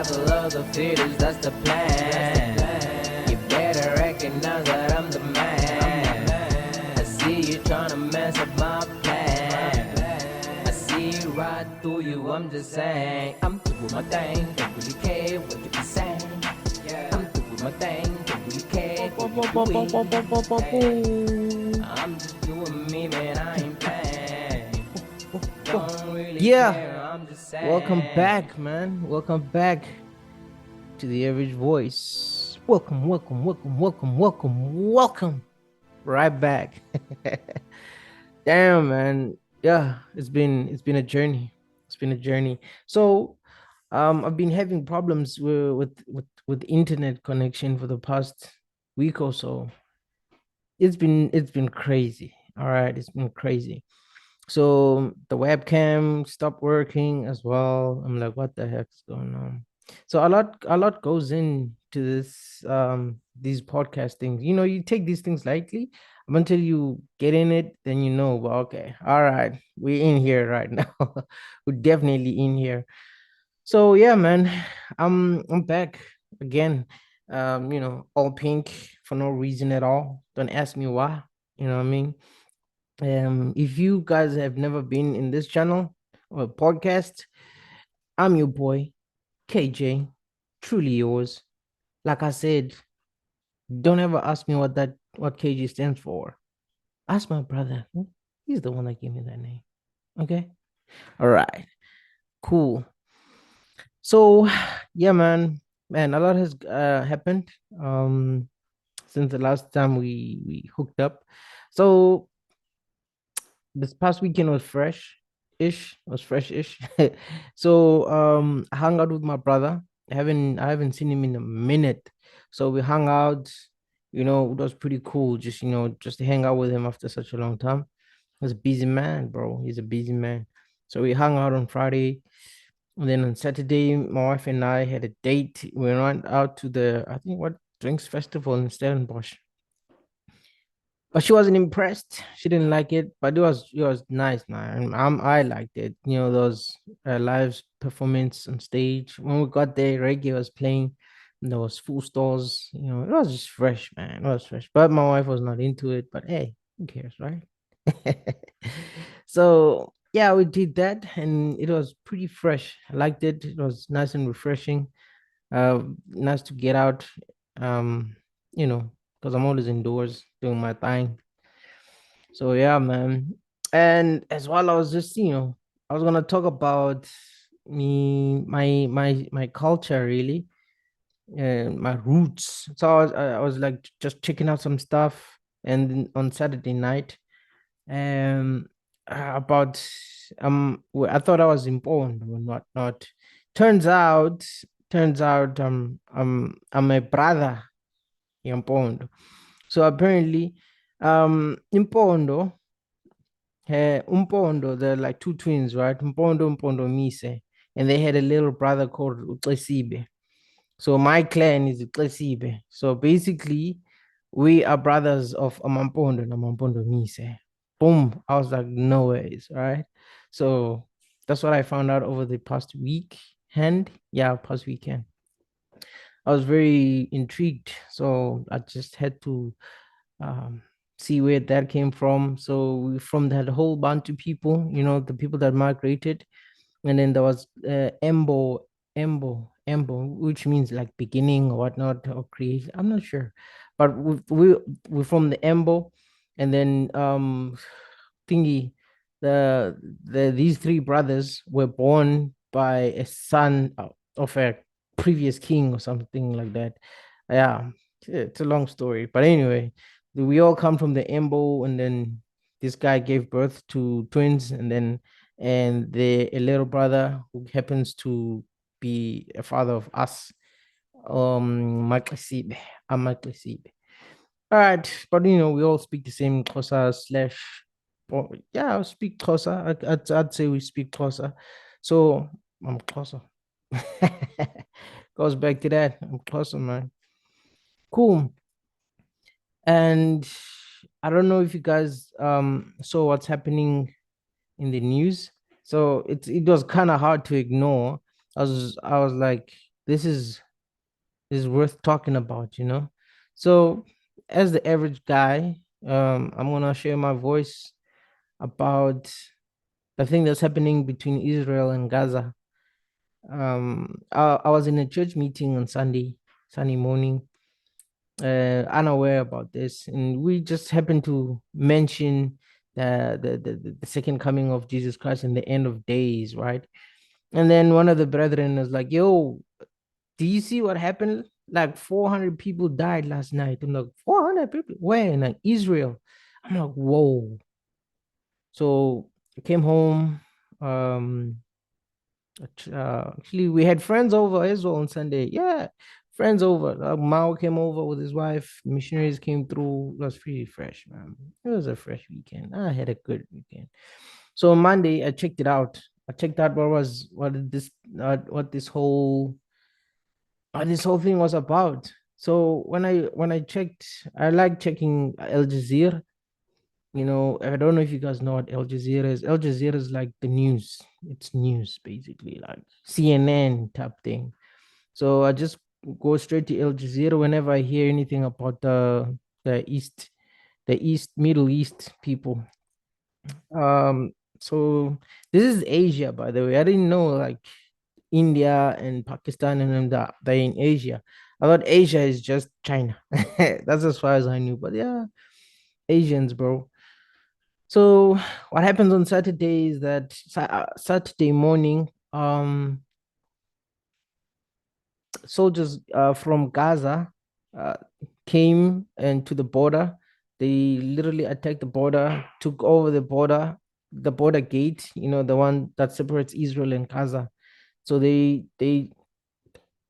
Survival of the fittest, that's the plan. You better recognize that I'm the man. I see you trying to mess up my plan. I see right through you, I'm just saying. I'm through with my thing, don't really care what you be saying. I'm through with my thing, don't really care what you be saying. I'm just doing me, man, I ain't playing. Don't really care, I'm just saying. Welcome back, man. Welcome back to the Average Voice. Welcome. Right back. Damn, man. Yeah, it's been a journey. So, I've been having problems with internet connection for the past week or so. It's been crazy. All right, it's been crazy. So the webcam stopped working as well. I'm like, what the heck's going on? So a lot goes into this these podcast things. You take these things lightly until you get in it, then well, okay, all right, we're in here right now. We're definitely in here. So yeah, man, I'm back again. All pink for no reason at all. Don't ask me why. You know what I mean? If you guys have never been in this channel or podcast, I'm your boy, KJ, truly yours. Like I said, don't ever ask me what KJ stands for. Ask my brother. He's the one that gave me that name. Okay? All right. Cool. So yeah, man, a lot has happened since the last time we hooked up. So this past weekend was fresh-ish. So I hung out with my brother. I haven't seen him in a minute. So we hung out, it was pretty cool just to hang out with him after such a long time. He's a busy man, bro. He's a busy man. So we hung out on Friday. And then on Saturday, my wife and I had a date. We went out to the, I think, what, drinks festival in Stellenbosch. But she wasn't impressed. She didn't like it, but it was nice, man. I liked it. Those live performance on stage. When we got there, reggae was playing. And there was full stores. It was just fresh, man. It was fresh. But my wife was not into it. But hey, who cares, right? So yeah, we did that, and it was pretty fresh. I liked it. It was nice and refreshing. Nice to get out. Um, because I'm always indoors doing my thing. So yeah, man. And as well, I was just, I was gonna talk about my culture really, and my roots. So I was like just checking out some stuff, and then on Saturday night, um, about I thought I was important, but not. Turns out, I'm a brother in Pondo. So apparently, in Umpondo, they're like two twins, right? Umpondo Mise. And they had a little brother called Utlesibe. So my clan is Utlesibe. So basically, we are brothers of Amampondo and Amampondo Mise. Boom. I was like, no ways, right? So that's what I found out over the past week. Past weekend. I was very intrigued. So I just had to um, see where that came from. So from that whole bunch of people, the people that migrated, and then there was Embo, which means like beginning or whatnot or creation. I'm not sure, but we're from the Embo, and then thingy, the these three brothers were born by a son of a previous king or something like that. Yeah, it's a long story, but anyway, we all come from the Embo, and then this guy gave birth to twins, and the a little brother who happens to be a father of us, Maklisibe, Amaklisibe. All right, but we all speak the same Xhosa slash, or yeah, I speak Xhosa. I'd say we speak Xhosa. So I'm Xhosa. Goes back to that. I'm Xhosa, man. Cool. And I don't know if you guys saw what's happening in the news. So it was kind of hard to ignore. I was like, this is worth talking about, you know. So, as the average guy, I'm gonna share my voice about the thing that's happening between Israel and Gaza. I was in a church meeting on Sunday morning, unaware about this, and we just happened to mention the second coming of Jesus Christ and the end of days, right? And then one of the brethren was like, "Yo, do you see what happened? Like 400 people died last night." I'm like, 400 people? Where? In like Israel. I'm like, whoa. So I came home. Um, Actually, we had friends over as well on Sunday. Yeah, friends over. Mao came over with his wife. Missionaries came through. It was pretty fresh, man. It was a fresh weekend. I had a good weekend. So on Monday, I checked it out. I checked out what this whole thing was about. So when I checked, I like checking Al Jazeera. You know, I don't know if you guys know what Al Jazeera is. Al Jazeera is like the news. It's news basically, like CNN type thing. So I just go straight to Al Jazeera whenever I hear anything about the Middle East people. Um, so this is Asia, by the way. I didn't know like India and Pakistan and them that they're in Asia. I thought Asia is just China. That's as far as I knew. But yeah, Asians, bro. So what happens on Saturday is that Saturday morning, soldiers from Gaza uh, came and to the border. They literally attacked the border, took over the border gate. You know, the one that separates Israel and Gaza. So they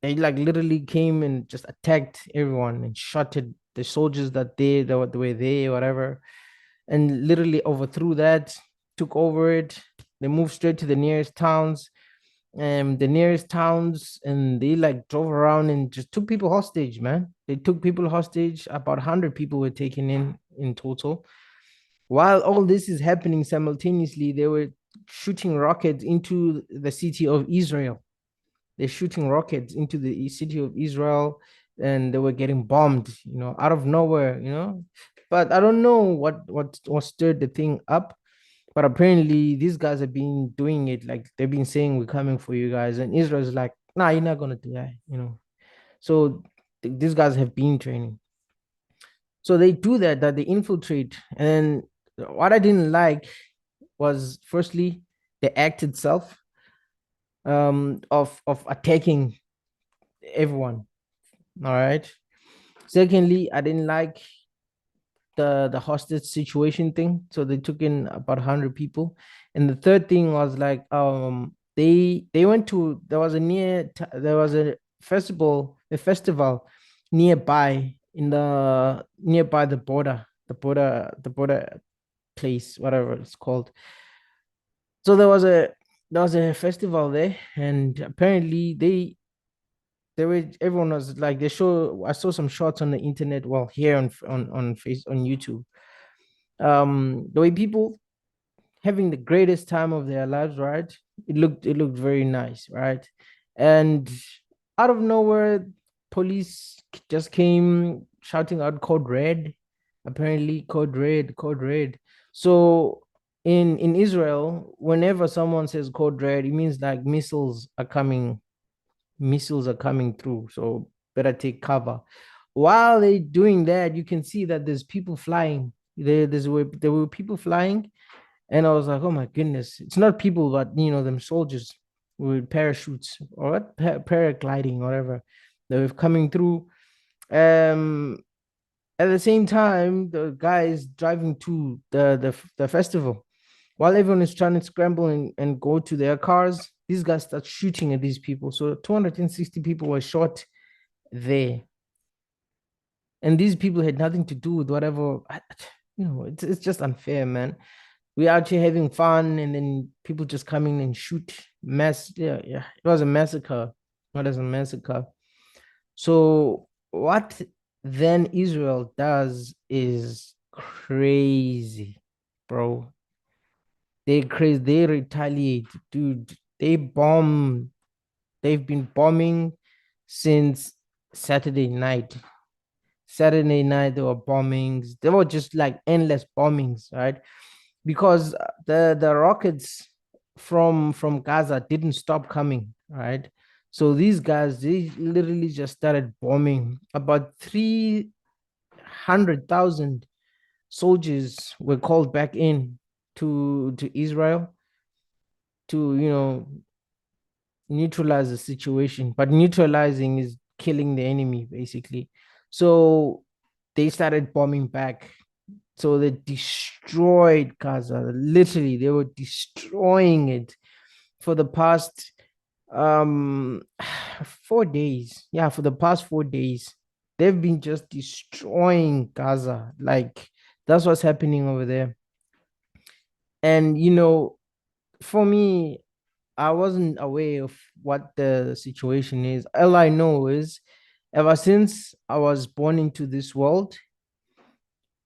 like literally came and just attacked everyone and shot at the soldiers that were there, whatever, and literally overthrew that, took over it. They moved straight to the nearest towns, and they like drove around and just took people hostage, man. They took people hostage. About 100 people were taken in total. While all this is happening simultaneously, they were shooting rockets into the city of Israel. They're shooting rockets into the city of Israel, and they were getting bombed, out of nowhere, But I don't know what stirred the thing up. But apparently, these guys have been doing it. Like they've been saying, "We're coming for you guys," and Israel's like, "Nah, you're not gonna do that." So these guys have been training. So they do that they infiltrate. And what I didn't like was, firstly, the act itself, of attacking everyone. All right. Secondly, I didn't like the hostage situation thing. So they took in about 100 people. And the third thing was like, they went to there was a festival nearby, nearby the border place, whatever it's called. So there was a festival there, and apparently everyone was like, I saw some shots on the internet, well, here on YouTube, the way people having the greatest time of their lives, right? It looked very nice, right? And out of nowhere, police just came shouting out code red. Apparently, code red, code red. So in Israel, whenever someone says code red, it means like missiles are coming through. So better take cover. While they doing that, you can see that there's people flying. There were people flying, and I was like, oh my goodness, it's not people, but them soldiers with parachutes or what, paragliding, whatever. They were coming through. Um, at the same time, the guys driving to the festival. While everyone is trying to scramble and go to their cars, these guys start shooting at these people. So 260 people were shot there. And these people had nothing to do with whatever. It's just unfair, man. We out here having fun, and then people just come in and shoot mass. Yeah, yeah. It was a massacre. It was a massacre. So what then Israel does is crazy, bro. They crazy. They retaliate, dude. They've been bombing. since Saturday night. Saturday night, there were bombings. There were just like endless bombings, right? Because the rockets from Gaza didn't stop coming, right? So these guys, they literally just started bombing. About 300,000 soldiers were called back in to Israel to, neutralize the situation. But neutralizing is killing the enemy, basically. So they started bombing back. So they destroyed Gaza. Literally, they were destroying it for the past 4 days. Yeah, for the past 4 days. They've been just destroying Gaza. Like, that's what's happening over there. And for me, I wasn't aware of what the situation is. All I know is ever since I was born into this world,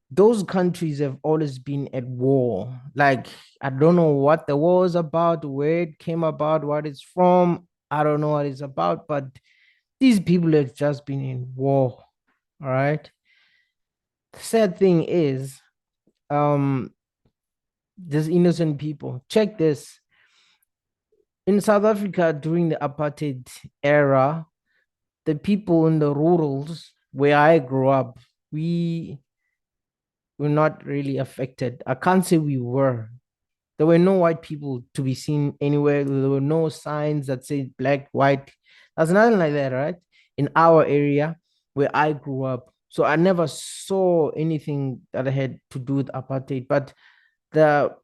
those countries have always been at war. Like, I don't know what the war is about, where it came about, what it's from. I don't know what it's about, but these people have just been in war. All right. The sad thing is, um, there's innocent people. Check this. In South Africa during the apartheid era, the people in the rurals where I grew up, we were not really affected. I can't say we were. There were no white people to be seen anywhere. There were no signs that say black, white. There's nothing like that, right? In our area where I grew up. So I never saw anything that had to do with apartheid. But the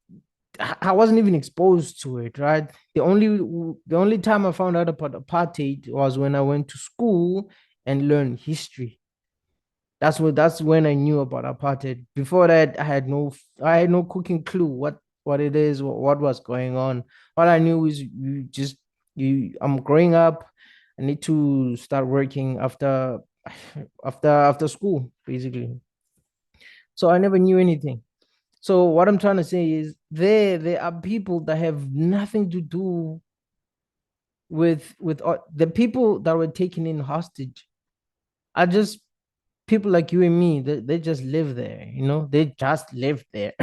I wasn't even exposed to it, right? The only time I found out about apartheid was when I went to school and learned history. That's when I knew about apartheid. Before that, I had no cooking clue what it is, what was going on. All I knew is I'm growing up. I need to start working after school, basically. So I never knew anything. So what I'm trying to say is there are people that have nothing to do with the people that were taken in hostage are just people like you and me. They just live there, they just live there.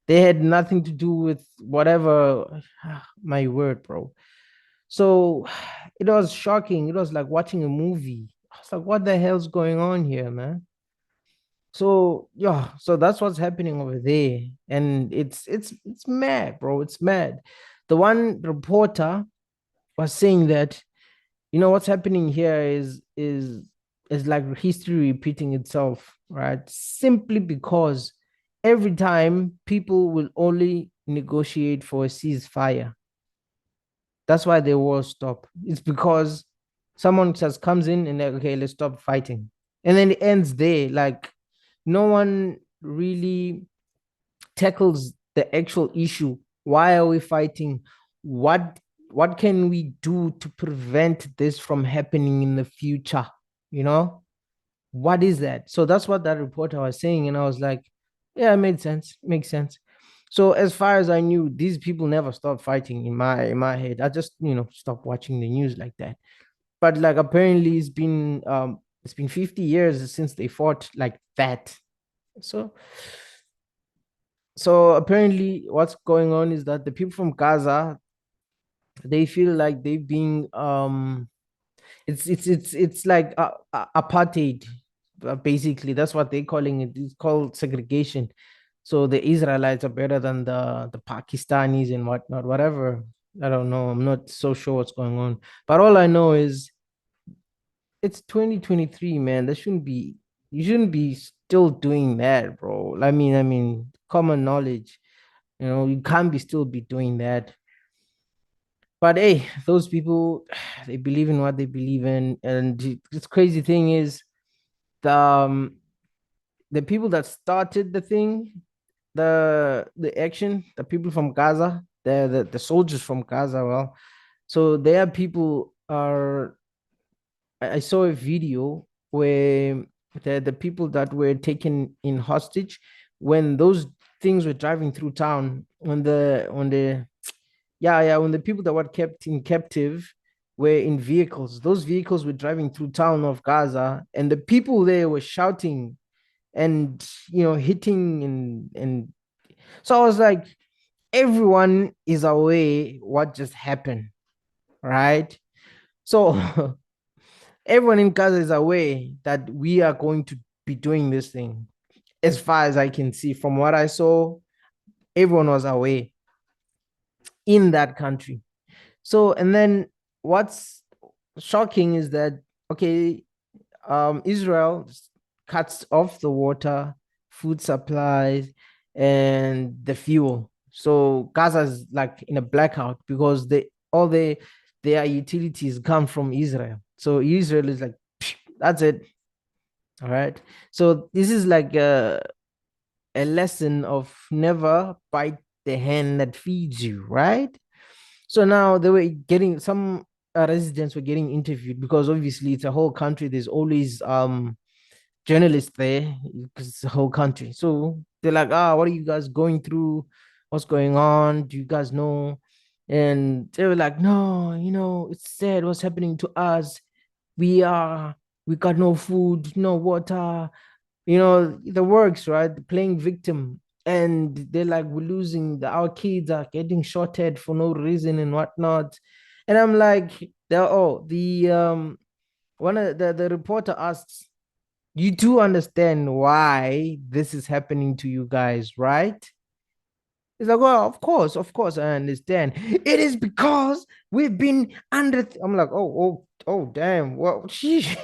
They had nothing to do with whatever. My word, bro. So it was shocking. It was like watching a movie. I was like, what the hell's going on here, man? So yeah, so that's what's happening over there, and it's mad, bro. It's mad. The one reporter was saying that what's happening here is like history repeating itself, right? Simply because every time people will only negotiate for a ceasefire. That's why the war stop. It's because someone just comes in and like, okay, let's stop fighting, and then it ends there. Like, no one really tackles the actual issue. Why are we fighting? What can we do to prevent this from happening in the future? You know, what is that? So that's what that reporter was saying, and I was like, yeah, it made sense. Makes sense. So as far as I knew, these people never stopped fighting in my head. I just stopped watching the news like that. But like apparently it's been 50 years since they fought like that. So so apparently what's going on is that the people from Gaza, they feel like they've been it's like apartheid. Basically that's what they're calling it. It's called segregation. So the Israelites are better than the Pakistanis and whatnot, whatever. I don't know, I'm not so sure what's going on, but all I know is it's 2023, man. That shouldn't be You shouldn't be still doing that, bro. I mean common knowledge. You can't be still be doing that. But hey, those people, they believe in what they believe in. And this crazy thing is the um, the people that started the thing, the action, the people from Gaza, the soldiers from Gaza. Well, so their people are. I saw a video where the people that were taken in hostage, when those things were driving through town, when the yeah, when the people that were kept in captive were in vehicles. Those vehicles were driving through town of Gaza, and the people there were shouting and hitting and so I was like, everyone is aware what just happened, right? So everyone in Gaza is aware that we are going to be doing this thing. As far as I can see, from what I saw, everyone was aware in that country. So, and then what's shocking is that, okay, Israel cuts off the water, food supplies, and the fuel. So Gaza's like in a blackout because their utilities come from Israel. So Israel is like, that's it. All right. So this is like a lesson of never bite the hand that feeds you, right? So now they were getting some residents were getting interviewed because obviously it's a whole country. There's always journalists there because it's a whole country. So they're like, what are you guys going through? What's going on? Do you guys know? And they were like, no, it's sad what's happening to us. We are we got no food, no water, the works, right? Playing victim. And they're like, we're losing our kids are getting shorted for no reason and whatnot. And I'm like, the one of the reporter asks, you do understand why this is happening to you guys, right? It's like, well, of course, I understand. It is because we've been under. I'm like, damn. Well, sheesh.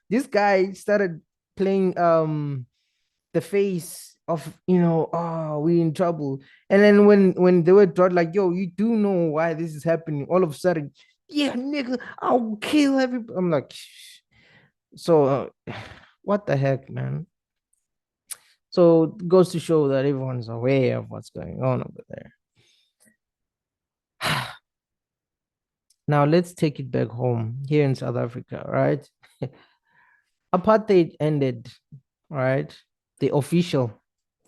This guy started playing the face of we in trouble. And then when they were brought, like, yo, you do know why this is happening, all of a sudden, yeah, nigga, I'll kill everybody. I'm like, so what the heck, man? So it goes to show that everyone's aware of what's going on over there. Now let's take it back home here in South Africa, right? Apartheid ended, right? The official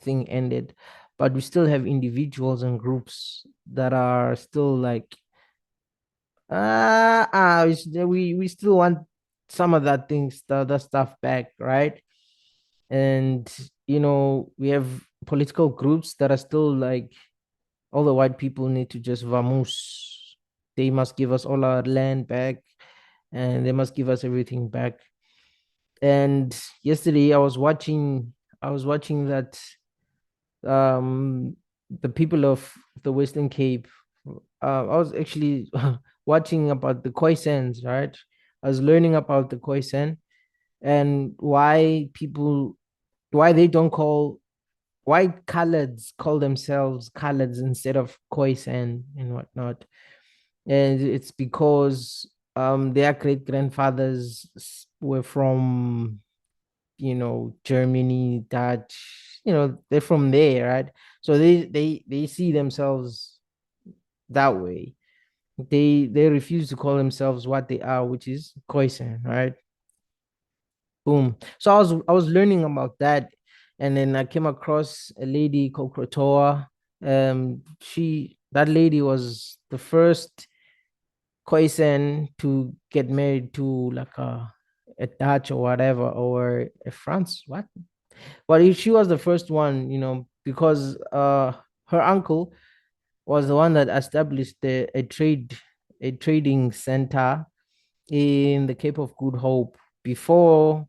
thing ended, but we still have individuals and groups that are still like, we still want some of that things, the stuff back, right? And we have political groups that are still like, all the white people need to just vamoose. They must give us all our land back, and they must give us everything back. And yesterday I was watching that the people of the Western Cape. I was actually watching about the Khoisans, right? I was learning about the Khoisan and why they don't call white coloreds call themselves coloreds instead of Khoisan and whatnot. And it's because their great grandfathers were from Germany, Dutch, they're from there, right? So they see themselves that way. They refuse to call themselves what they are, which is Khoisan, right? Boom. So I was learning about that, and then I came across a lady called Krotoa. That lady was the first Khoisan to get married to like a Dutch or whatever, or a France. What? But she was the first one, because her uncle was the one that established a trading center in the Cape of Good Hope before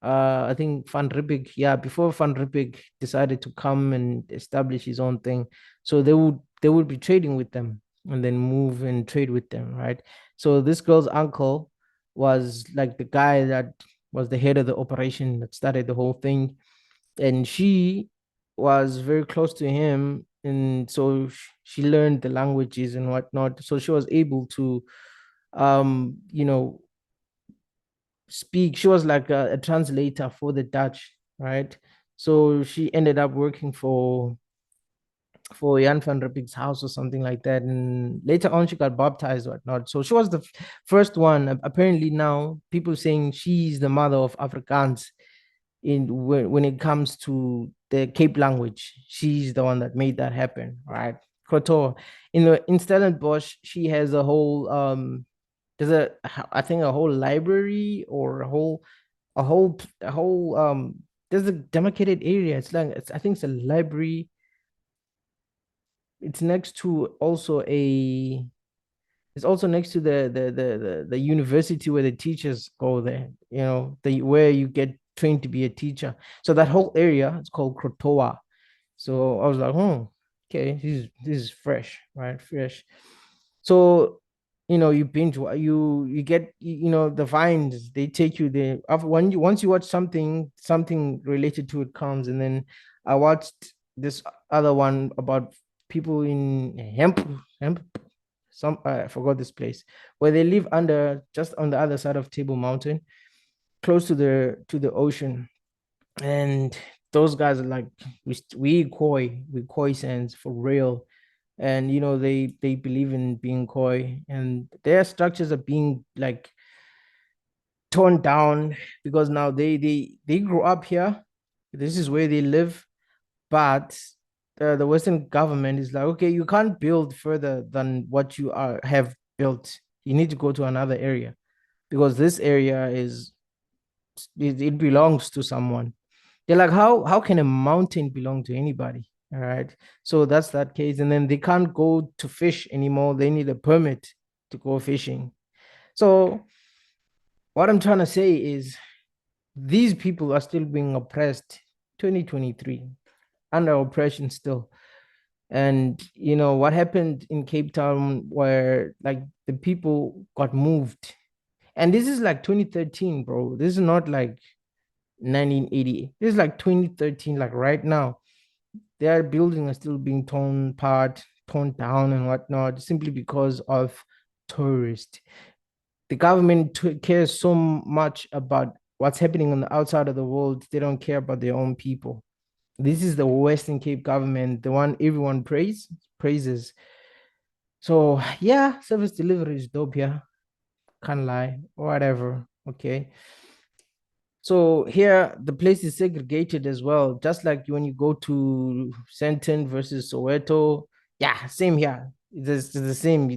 I think Van Riebeeck, yeah, before Van Riebeeck decided to come and establish his own thing. So they would be trading with them and then move and trade with them, right? So this girl's uncle was like the guy that was the head of the operation that started the whole thing. And she was very close to him. And so she learned the languages and whatnot. So she was able to um, you know, speak. She was like a translator for the Dutch, right? So she ended up working for Jan van Riebeeck's house or something like that. And later on, she got baptized or whatnot. So she was the first one. Apparently, now people saying she's the mother of Afrikaans when it comes to the Cape language. She's the one that made that happen, right? Kotor. In Stellenbosch, she has a whole There's I think a whole library or a whole there's a demarcated area. I think it's a library. It's next to also a it's also next to the university where the teachers go there, the where you get trained to be a teacher. So that whole area is called Krotoa. So I was like, okay, this is fresh, right? Fresh. So you binge, you get, the vines, they take you there. After once you watch something related to it comes, and then I watched this other one about people in hemp, I forgot this place, where they live under, just on the other side of Table Mountain, close to the ocean. And those guys are like, we koi sands for real. And they believe in being koi, and their structures are being like torn down, because now they grew up here. This is where they live. But the Western government is like, okay, you can't build further than what you have built. You need to go to another area, because this area it belongs to someone. They're like, how can a mountain belong to anybody? All right. So that's that case. And then they can't go to fish anymore. They need a permit to go fishing. So what I'm trying to say is, these people are still being oppressed, 2023, under oppression still. And what happened in Cape Town, where like the people got moved. And this is like 2013, bro. This is not like 1980. This is like 2013, like right now. Their buildings are still being torn apart, torn down, and whatnot, simply because of tourists. The government cares so much about what's happening on the outside of the world. They don't care about their own people. This is the Western Cape government, the one everyone praises. So yeah, service delivery is dope here. Can't lie, whatever. Okay. So here the place is segregated as well, just like when you go to Senton versus Soweto. Yeah, same here. It's the same.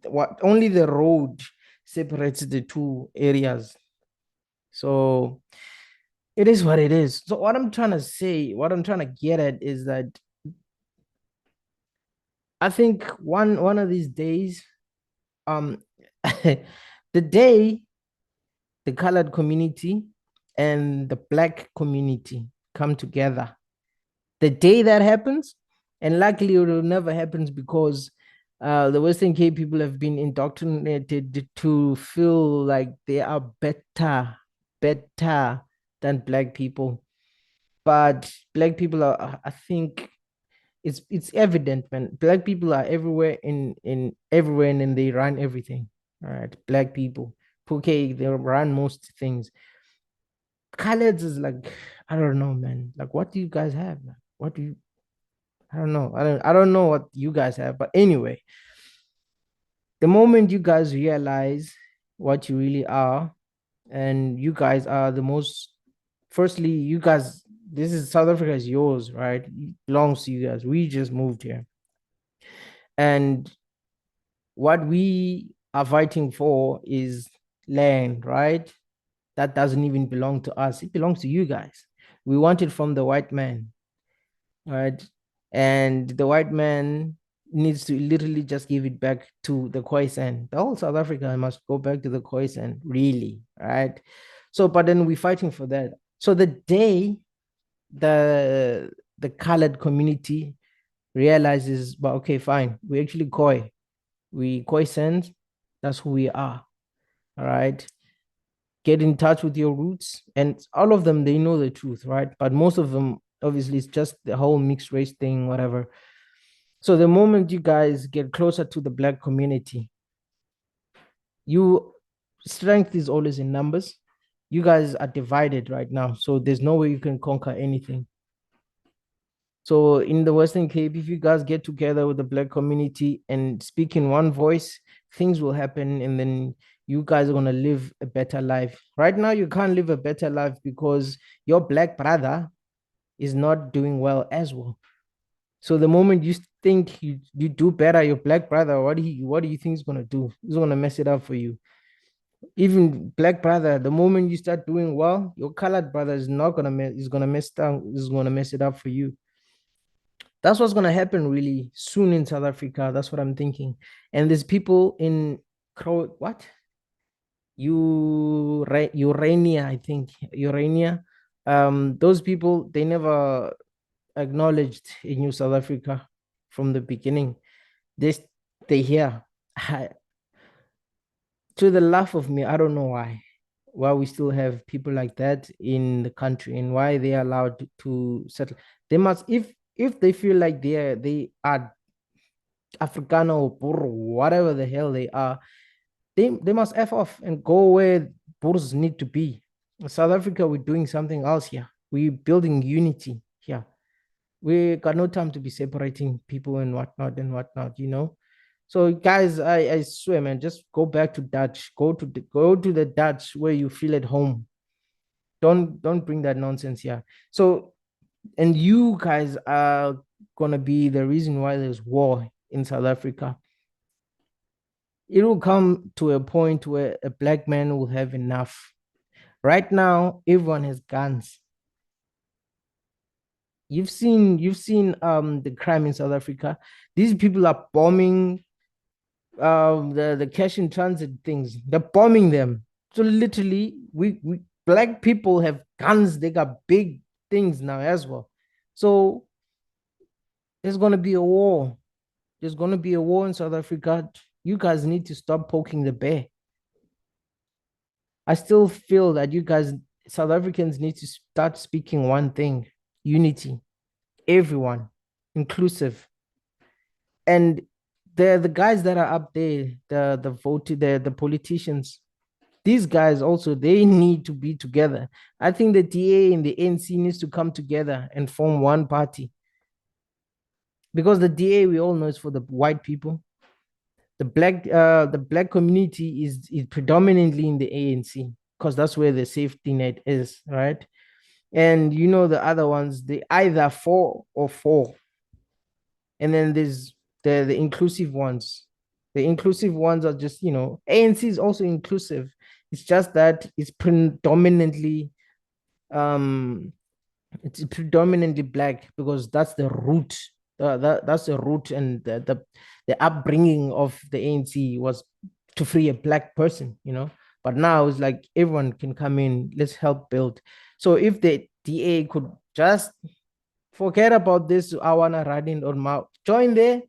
What only the road separates the two areas. So it is what it is. So what I'm trying to say, what I'm trying to get at is that I think one of these days, um, the day the colored community and the black community come together, the day that happens, and luckily it will never happens, because the Western Cape people have been indoctrinated to feel like they are better than black people. But black people are, I think, it's evident, man. Black people are everywhere, in everywhere, and then they run everything. All right, black people, okay, they run most things. Khaled is like, I don't know, man. Like, what do you guys have, man? What do you? I don't know. I don't know what you guys have, but anyway, the moment you guys realize what you really are, and you guys are the most. Firstly, you guys, this is South Africa is yours, right? It belongs to you guys. We just moved here, and what we are fighting for is land, right? That doesn't even belong to us. It belongs to you guys. We want it from the white man, right? And the white man needs to literally just give it back to the Khoisan. The whole South Africa must go back to the Khoisan, really, right? So, but then we're fighting for that. So the day the colored community realizes, but okay, fine, we actually we Khoisans, that's who we are, all right? Get in touch with your roots, and all of them, they know the truth, right? But most of them, obviously, it's just the whole mixed race thing, whatever. So the moment you guys get closer to the black community, you strength is always in numbers. You guys are divided right now, so there's no way you can conquer anything. So in the Western Cape, if you guys get together with the black community and speak in one voice, things will happen, and then you guys are gonna live a better life. Right now, you can't live a better life because your black brother is not doing well as well. So the moment you think you do better, your black brother, what do you think he's gonna do? He's gonna mess it up for you. Even black brother, the moment you start doing well, your colored brother is not gonna mess, is gonna mess down, is gonna mess it up for you. That's what's gonna happen really soon in South Africa. That's what I'm thinking. And there's people in what? Urania, I think. Urania. Those people, they never acknowledged in New South Africa from the beginning. They they here. To the laugh of me, I don't know why we still have people like that in the country and why they are allowed to settle. They must, if they feel like they are Africano or Burro, whatever the hell they are, they must F off and go where Burros need to be. In South Africa, we're doing something else here. We're building unity here. We got no time to be separating people and whatnot, you know. So guys, I swear, man, just go back to Dutch. Go to the Dutch where you feel at home. Don't bring that nonsense here. So, and you guys are gonna be the reason why there's war in South Africa. It will come to a point where a black man will have enough. Right now, everyone has guns. You've seen the crime in South Africa. These people are bombing the cash in transit things. They're bombing them. So literally, we black people have guns. They got big things now as well. So there's gonna be a war. There's gonna be a war in South Africa. You guys need to stop poking the bear. I still feel that you guys, South Africans, need to start speaking one thing: unity. Everyone, inclusive. And the guys that are up there, the vote, the politicians, these guys also, they need to be together. I think the DA and the NC needs to come together and form one party, because the DA, we all know, is for the white people. The black community is predominantly in the ANC, because that's where the safety net is, right? And you know, the other ones, they either four, and then there's the inclusive ones. The inclusive ones are just, ANC is also inclusive. It's just that um it's predominantly black, because that's the root. That's the root, and the upbringing of the ANC was to free a black person. But now it's like everyone can come in. Let's help build. So if the DA could just forget about this, I wanna run in on my join there,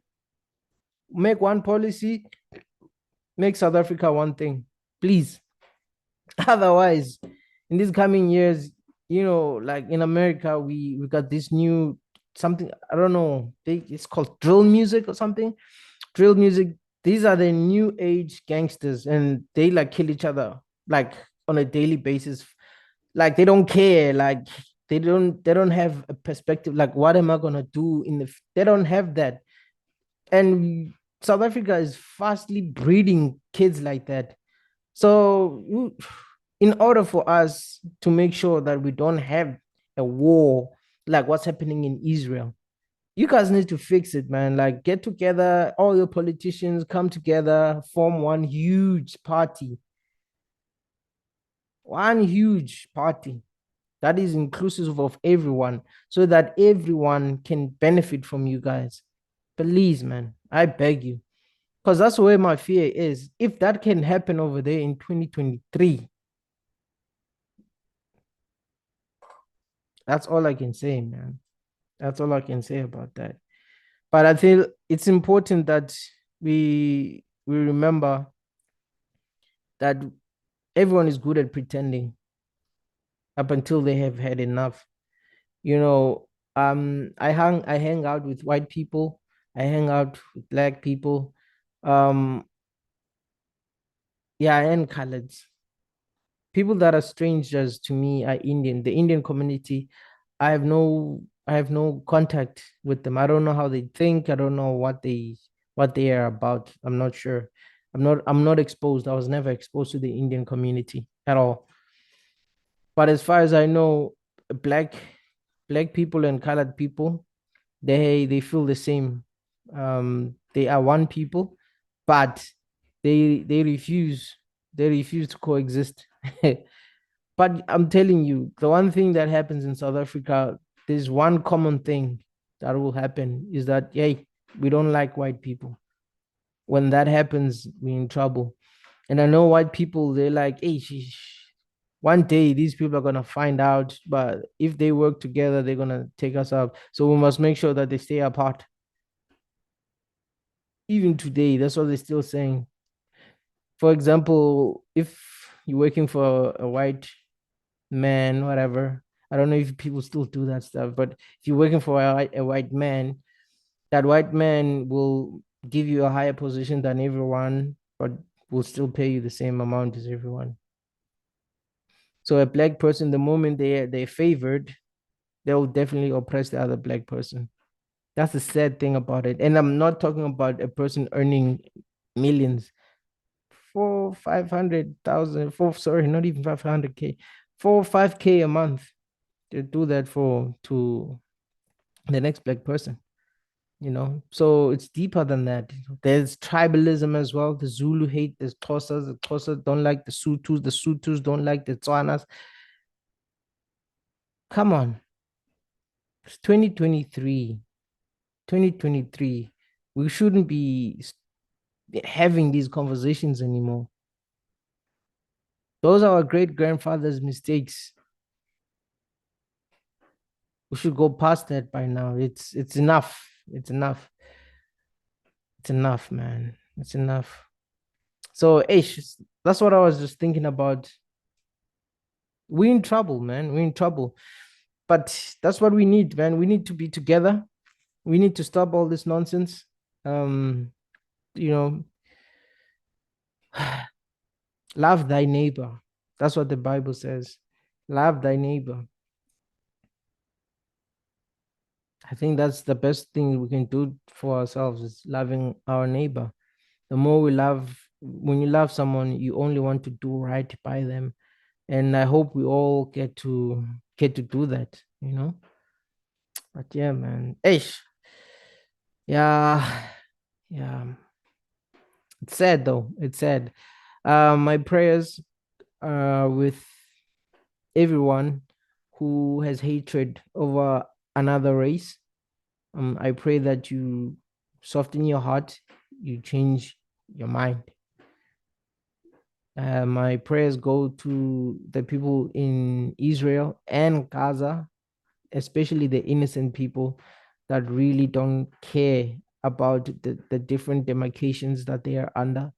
make one policy, make South Africa one thing, please. Otherwise, in these coming years, like in America, we got this new something. I don't know. It's called drill music or something. Drill music. These are the new age gangsters, and they like kill each other like on a daily basis. Like they don't care. Like they don't have a perspective. Like, what am I gonna do in the? They don't have that. And South Africa is fastly breeding kids like that. So, in order for us to make sure that we don't have a war like what's happening in Israel, you guys need to fix it, man. Like, get together, all your politicians come together, form one huge party that is inclusive of everyone, so that everyone can benefit from you guys. Please, man, I beg you. Because that's where my fear is. If that can happen over there in 2023, that's all I can say, man. That's all I can say about that. But I feel it's important that we remember that everyone is good at pretending up until they have had enough. You know, I hang out with white people, I hang out with black people, um, yeah, and coloreds. People that are strangers to me are Indian. The Indian community, I have no contact with them. I don't know how they think. I don't know what they are about. I'm not sure. I'm not exposed. I was never exposed to the Indian community at all. But as far as I know, black black people and colored people, they feel the same. They are one people, but they refuse. They refuse to coexist. But I'm telling you, the one thing that happens in South Africa, there's one common thing that will happen is that, hey, we don't like white people. When that happens, we're in trouble. And I know white people, they're like, hey, one day these people are going to find out, but if they work together, they're going to take us up. So we must make sure that they stay apart. Even today, that's what they're still saying. For example, if you're working for a white man, whatever, I don't know if people still do that stuff, but if you're working for a white man, that white man will give you a higher position than everyone, but will still pay you the same amount as everyone. So a black person, the moment they're favored, they'll definitely oppress the other black person. That's the sad thing about it. And I'm not talking about a person earning millions, 500,000, sorry, not even 500K, 5K a month. To do that for to the next black person, So it's deeper than that. There's tribalism as well. The Zulu hate the Xhosas. The Xhosa don't like the Sutus. The Sutus don't like the Tswanas. Come on. It's 2023. 2023. We shouldn't be having these conversations anymore. Those are our great grandfather's mistakes. We should go past that by now. It's enough. It's enough. It's enough, man. It's enough. So, Ish, that's what I was just thinking about. We're in trouble, man. We're in trouble. But that's what we need, man. We need to be together. We need to stop all this nonsense. Um, you know, love thy neighbor. That's what the Bible says. Love thy neighbor. I think that's the best thing we can do for ourselves is loving our neighbor. The more we love, when you love someone, you only want to do right by them. And I hope we all get to do that. But yeah, man. Ish. Yeah. Yeah. It's sad though. It's sad. My prayers are with everyone who has hatred over another race. I pray that you soften your heart, you change your mind. My prayers go to the people in Israel and Gaza, especially the innocent people that really don't care about the different demarcations that they are under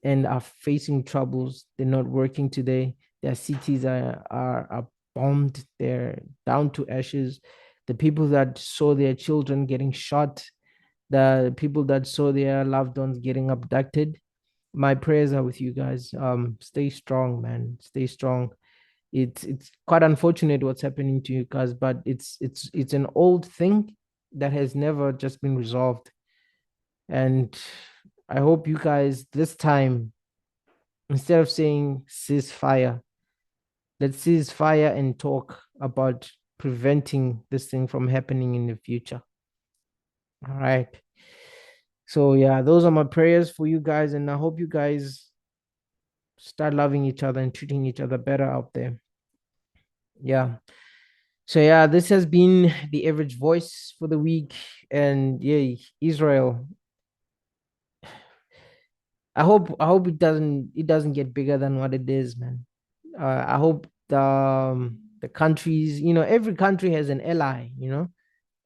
and are facing troubles. They're not working today. Their cities are bombed. They're down to ashes. The people that saw their children getting shot, the people that saw their loved ones getting abducted. My prayers are with you guys. Stay strong, man. Stay strong. It's quite unfortunate what's happening to you guys, but it's an old thing that has never just been resolved. And I hope you guys this time, instead of saying ceasefire, let's cease fire and talk about preventing this thing from happening in the future. All right. So yeah, those are my prayers for you guys, and I hope you guys start loving each other and treating each other better out there. Yeah. So yeah, this has been the average voice for the week, and yeah, Israel. I hope it doesn't get bigger than what it is, man. I hope the countries, every country has an ally.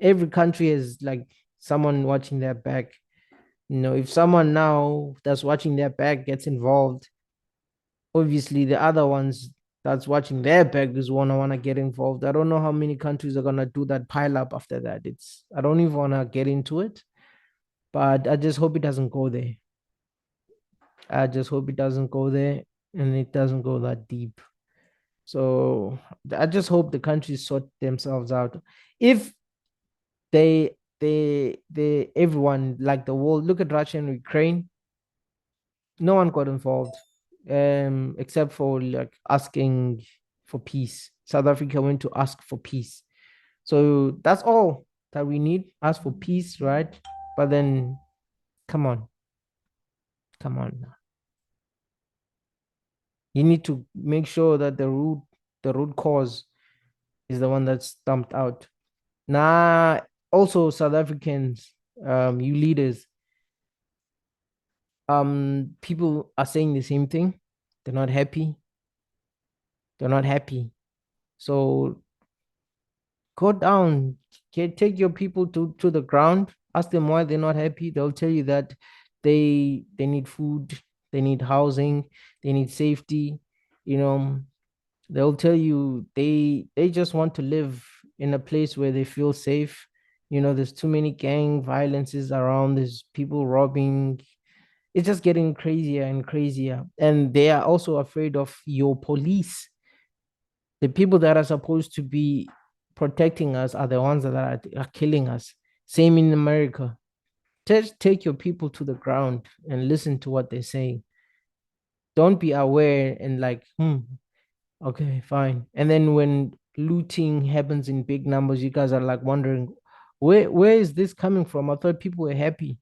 Every country has like someone watching their back. If someone now that's watching their back gets involved, obviously the other ones that's watching their back is wanna get involved. I don't know how many countries are gonna do that pile up after that. I don't even wanna get into it, but I just hope it doesn't go there. I just hope it doesn't go there and it doesn't go that deep. So I just hope the countries sort themselves out. If they everyone like the world, look at Russia and Ukraine, no one got involved, except for like asking for peace. South Africa went to ask for peace. So that's all that we need. Ask for peace, right? But then come on, come on. You need to make sure that the root cause is the one that's stumped out. Nah, also South Africans, you leaders, people are saying the same thing. They're not happy. They're not happy. So go down, take your people to the ground, ask them why they're not happy. They'll tell you that they need food, they need housing, they need safety. You know, they'll tell you they just want to live in a place where they feel safe. There's too many gang violences around, there's people robbing. It's just getting crazier and crazier, and they are also afraid of your police. The people that are supposed to be protecting us are the ones that are killing us. Same in America. Just take your people to the ground and listen to what they're saying. Don't be aware and like, okay, fine. And then when looting happens in big numbers, you guys are like wondering, where is this coming from? I thought people were happy.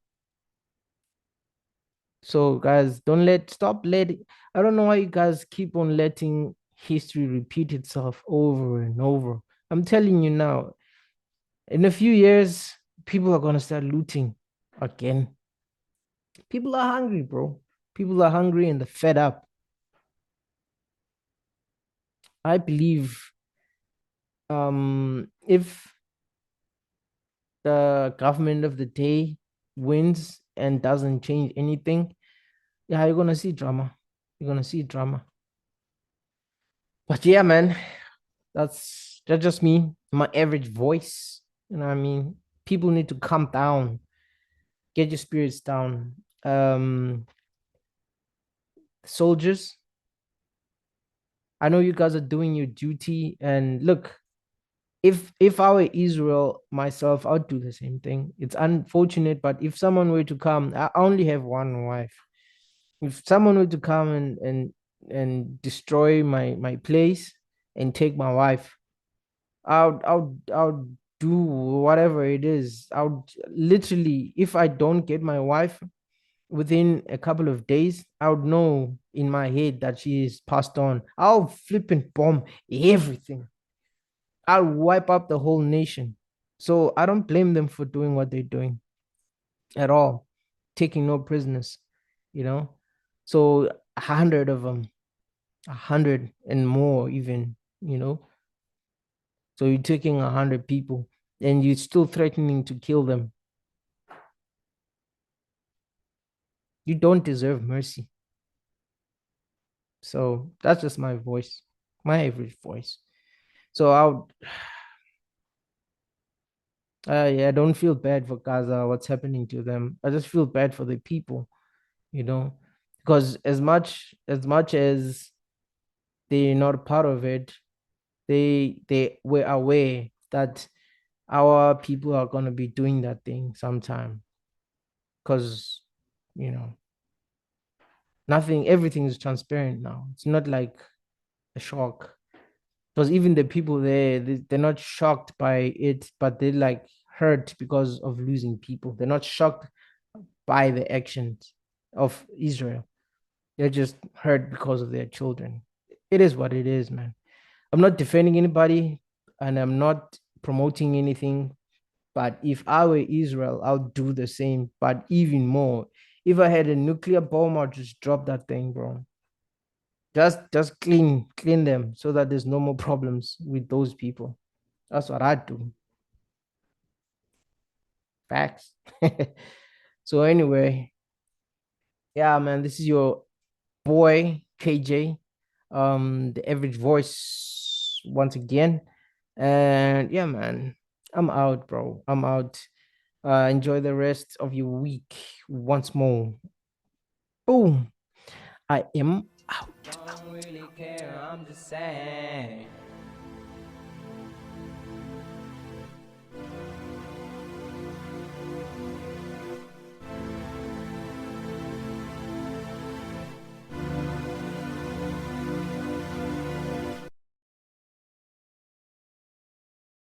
So guys, stop letting. I don't know why you guys keep on letting history repeat itself over and over. I'm telling you now, in a few years, people are gonna start looting again. People are hungry, bro. People are hungry and they're fed up. I believe if the government of the day wins and doesn't change anything, yeah, you're gonna see drama. You're gonna see drama. But yeah, man, that's just me, my average voice. You know what I mean? People need to calm down, get your spirits down. Soldiers, I know you guys are doing your duty. And look, if I were Israel myself, I'd do the same thing. It's unfortunate, but if someone were to come, I only have one wife. If someone were to come and destroy my place and take my wife, I would do whatever it is. I would literally, if I don't get my wife within a couple of days, I would know in my head that she is passed on. I'll flip and bomb everything. I'll wipe up the whole nation. So I don't blame them for doing what they're doing at all, taking no prisoners, you know. So 100 of them, 100 and more even. So you're taking 100 people and you're still threatening to kill them. You don't deserve mercy. So that's just my voice, my average voice. So yeah, I don't feel bad for Gaza, what's happening to them. I just feel bad for the people, you know, because as much as they're not a part of it, they were aware that our people are gonna be doing that thing sometime. Because you know, everything is transparent now. It's not like a shock. Because even the people there, they're not shocked by it, but they're like hurt because of losing people. They're not shocked by the actions of Israel. They're just hurt because of their children. It is what it is, man. I'm not defending anybody and I'm not promoting anything. But if I were Israel, I'll do the same, but even more. If I had a nuclear bomb, I'd just drop that thing, bro. Just clean them so that there's no more problems with those people. That's what I'd do. Facts. So anyway, yeah, man, this is your boy KJ, the average voice once again. And yeah, man, I'm out, bro. I'm out. Enjoy the rest of your week once more. Boom. I am out. Don't really care, I'm just saying.